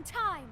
time.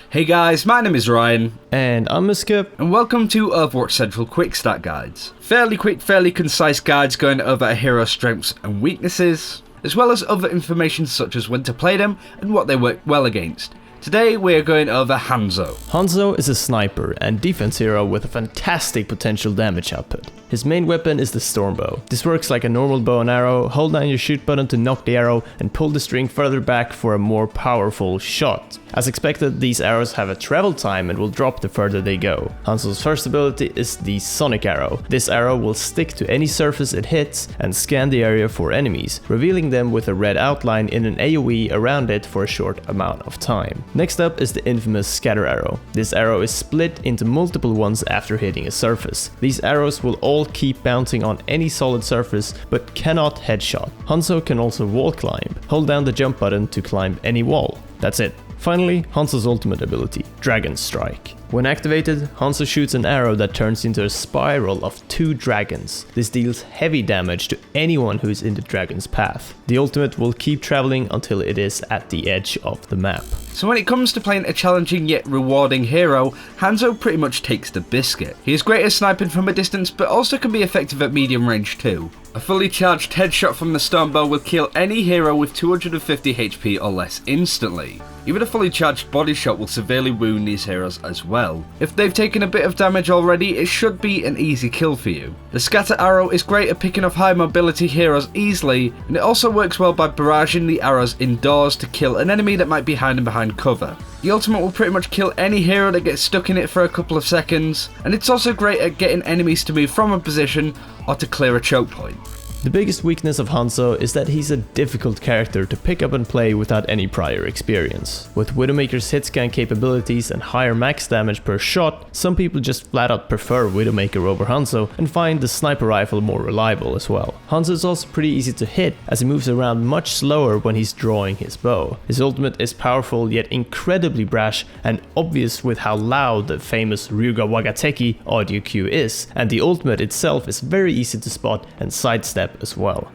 Hey guys, my name is Ryan. And I'm Skip. And welcome to Overwatch Central Quick Stat Guides. Fairly quick, fairly concise guides going over a hero's strengths and weaknesses, as well as other information such as when to play them and what they work well against. Today we are going over Hanzo. Hanzo is a sniper and defense hero with a fantastic potential damage output. His main weapon is the Stormbow. This works like a normal bow and arrow. Hold down your shoot button to knock the arrow and pull the string further back for a more powerful shot. As expected, these arrows have a travel time and will drop the further they go. Hanzo's first ability is the Sonic Arrow. This arrow will stick to any surface it hits and scan the area for enemies, revealing them with a red outline in an AoE around it for a short amount of time. Next up is the infamous Scatter Arrow. This arrow is split into multiple ones after hitting a surface. These arrows will all keep bouncing on any solid surface but cannot headshot. Hanzo can also wall climb. Hold down the jump button to climb any wall. That's it. Finally, Hanzo's ultimate ability, Dragon Strike. When activated, Hanzo shoots an arrow that turns into a spiral of 2 dragons. This deals heavy damage to anyone who is in the dragon's path. The ultimate will keep traveling until it is at the edge of the map. So when it comes to playing a challenging yet rewarding hero, Hanzo pretty much takes the biscuit. He is great at sniping from a distance, but also can be effective at medium range too. A fully charged headshot from the Stormbow will kill any hero with 250 HP or less instantly. Even a fully charged body shot will severely wound these heroes as well. If they've taken a bit of damage already, it should be an easy kill for you. The Scatter Arrow is great at picking off high mobility heroes easily, and it also works well by barraging the arrows indoors to kill an enemy that might be hiding behind cover. The ultimate will pretty much kill any hero that gets stuck in it for a couple of seconds, and it's also great at getting enemies to move from a position or to clear a choke point. The biggest weakness of Hanzo is that he's a difficult character to pick up and play without any prior experience. With Widowmaker's hit scan capabilities and higher max damage per shot, some people just flat out prefer Widowmaker over Hanzo and find the sniper rifle more reliable as well. Hanzo is also pretty easy to hit as he moves around much slower when he's drawing his bow. His ultimate is powerful yet incredibly brash and obvious with how loud the famous Ryuga Wagateki audio cue is, and the ultimate itself is very easy to spot and sidestep as well.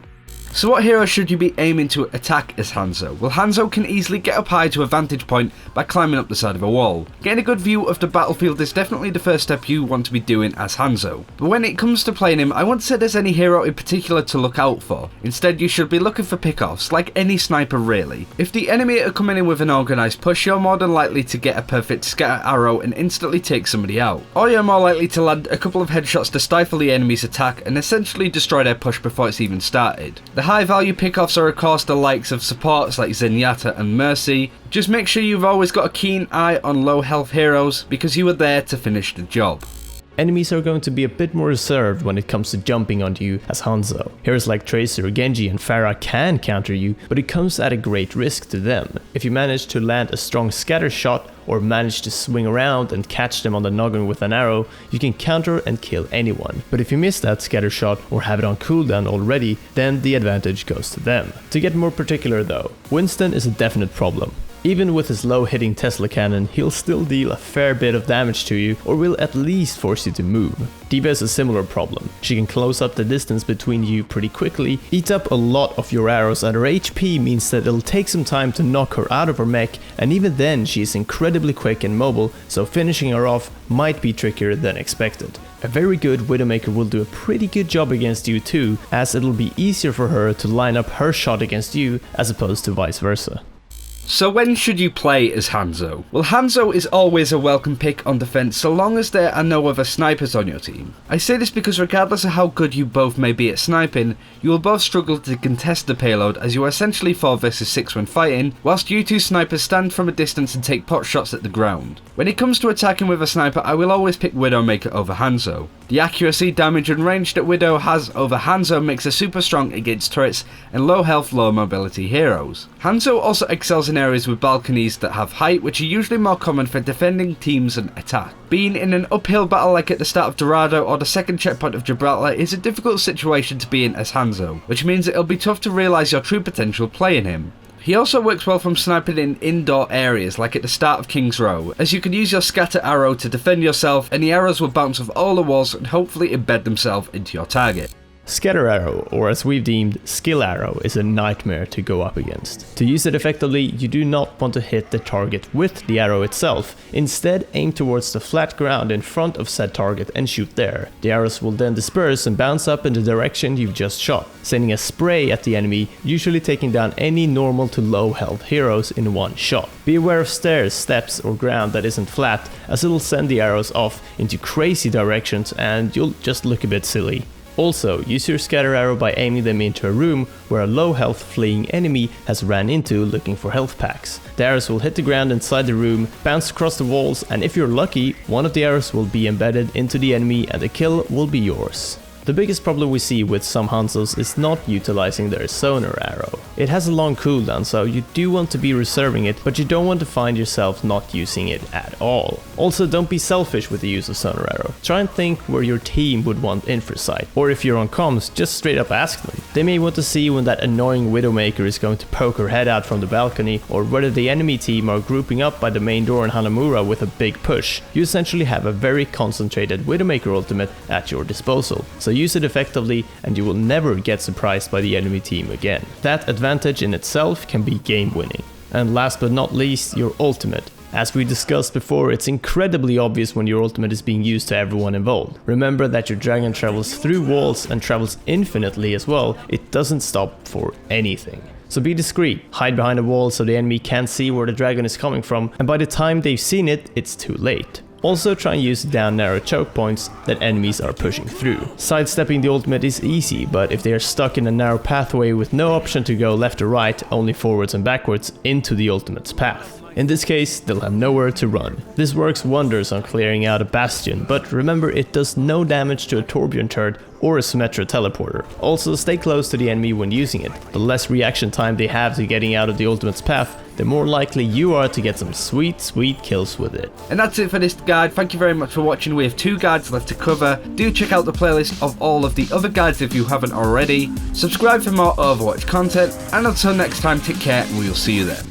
So what hero should you be aiming to attack as Hanzo? Well, Hanzo can easily get up high to a vantage point by climbing up the side of a wall. Getting a good view of the battlefield is definitely the first step you want to be doing as Hanzo. But when it comes to playing him, I won't say there's any hero in particular to look out for. Instead, you should be looking for pickoffs, like any sniper really. If the enemy are coming in with an organised push, you're more than likely to get a perfect Scatter Arrow and instantly take somebody out. Or you're more likely to land a couple of headshots to stifle the enemy's attack and essentially destroy their push before it's even started. The high value pickoffs are of course the likes of supports like Zenyatta and Mercy. Just make sure you've always got a keen eye on low health heroes because you are there to finish the job. Enemies are going to be a bit more reserved when it comes to jumping onto you as Hanzo. Heroes like Tracer, Genji and Pharah can counter you, but it comes at a great risk to them. If you manage to land a strong scatter shot or manage to swing around and catch them on the noggin with an arrow, you can counter and kill anyone. But if you miss that scatter shot or have it on cooldown already, then the advantage goes to them. To get more particular though, Winston is a definite problem. Even with his low hitting Tesla cannon, he'll still deal a fair bit of damage to you or will at least force you to move. D.Va is a similar problem. She can close up the distance between you pretty quickly, eat up a lot of your arrows, and her HP means that it'll take some time to knock her out of her mech, and even then she is incredibly quick and mobile, so finishing her off might be trickier than expected. A very good Widowmaker will do a pretty good job against you too, as it'll be easier for her to line up her shot against you as opposed to vice versa. So when should you play as Hanzo? Well, Hanzo is always a welcome pick on defense so long as there are no other snipers on your team. I say this because regardless of how good you both may be at sniping, you will both struggle to contest the payload as you are essentially 4 versus 6 when fighting, whilst you two snipers stand from a distance and take pot shots at the ground. When it comes to attacking with a sniper, I will always pick Widowmaker over Hanzo. The accuracy, damage and range that Widow has over Hanzo makes her super strong against turrets and low health, low mobility heroes. Hanzo also excels in areas with balconies that have height, which are usually more common for defending teams and attack. Being in an uphill battle like at the start of Dorado or the second checkpoint of Gibraltar is a difficult situation to be in as Hanzo, which means it'll be tough to realise your true potential playing him. He also works well from sniping in indoor areas like at the start of King's Row, as you can use your Scatter Arrow to defend yourself and the arrows will bounce off all the walls and hopefully embed themselves into your target. Scatter Arrow, or as we've deemed, Skill Arrow, is a nightmare to go up against. To use it effectively, you do not want to hit the target with the arrow itself. Instead, aim towards the flat ground in front of said target and shoot there. The arrows will then disperse and bounce up in the direction you've just shot, sending a spray at the enemy, usually taking down any normal to low health heroes in one shot. Be aware of stairs, steps or ground that isn't flat, as it'll send the arrows off into crazy directions and you'll just look a bit silly. Also, use your scatter arrow by aiming them into a room where a low health fleeing enemy has ran into looking for health packs. The arrows will hit the ground inside the room, bounce across the walls, and if you're lucky, one of the arrows will be embedded into the enemy and the kill will be yours. The biggest problem we see with some Hanzos is not utilizing their sonar arrow. It has a long cooldown, so you do want to be reserving it, but you don't want to find yourself not using it at all. Also, don't be selfish with the use of sonar arrow. Try and think where your team would want infra sight, or if you're on comms, just straight up ask them. They may want to see when that annoying Widowmaker is going to poke her head out from the balcony, or whether the enemy team are grouping up by the main door in Hanamura with a big push. You essentially have a very concentrated Widowmaker ultimate at your disposal, so use it effectively and you will never get surprised by the enemy team again. That advantage in itself can be game winning. And last but not least, your ultimate. As we discussed before, it's incredibly obvious when your ultimate is being used to everyone involved. Remember that your dragon travels through walls and travels infinitely as well. It doesn't stop for anything. So be discreet, hide behind a wall so the enemy can't see where the dragon is coming from, and by the time they've seen it, it's too late. Also try and use down narrow choke points that enemies are pushing through. Sidestepping the ultimate is easy, but if they are stuck in a narrow pathway with no option to go left or right, only forwards and backwards into the ultimate's path. In this case, they'll have nowhere to run. This works wonders on clearing out a bastion, but remember it does no damage to a Torbjorn turret or a Symmetra teleporter. Also stay close to the enemy when using it. The less reaction time they have to getting out of the ultimate's path, the more likely you are to get some sweet kills with it. And that's it for this guide. Thank you very much for watching. We have 2 guides left to cover. Do check out the playlist of all of the other guides if you haven't already. Subscribe for more Overwatch content, and until next time, take care and we'll see you then.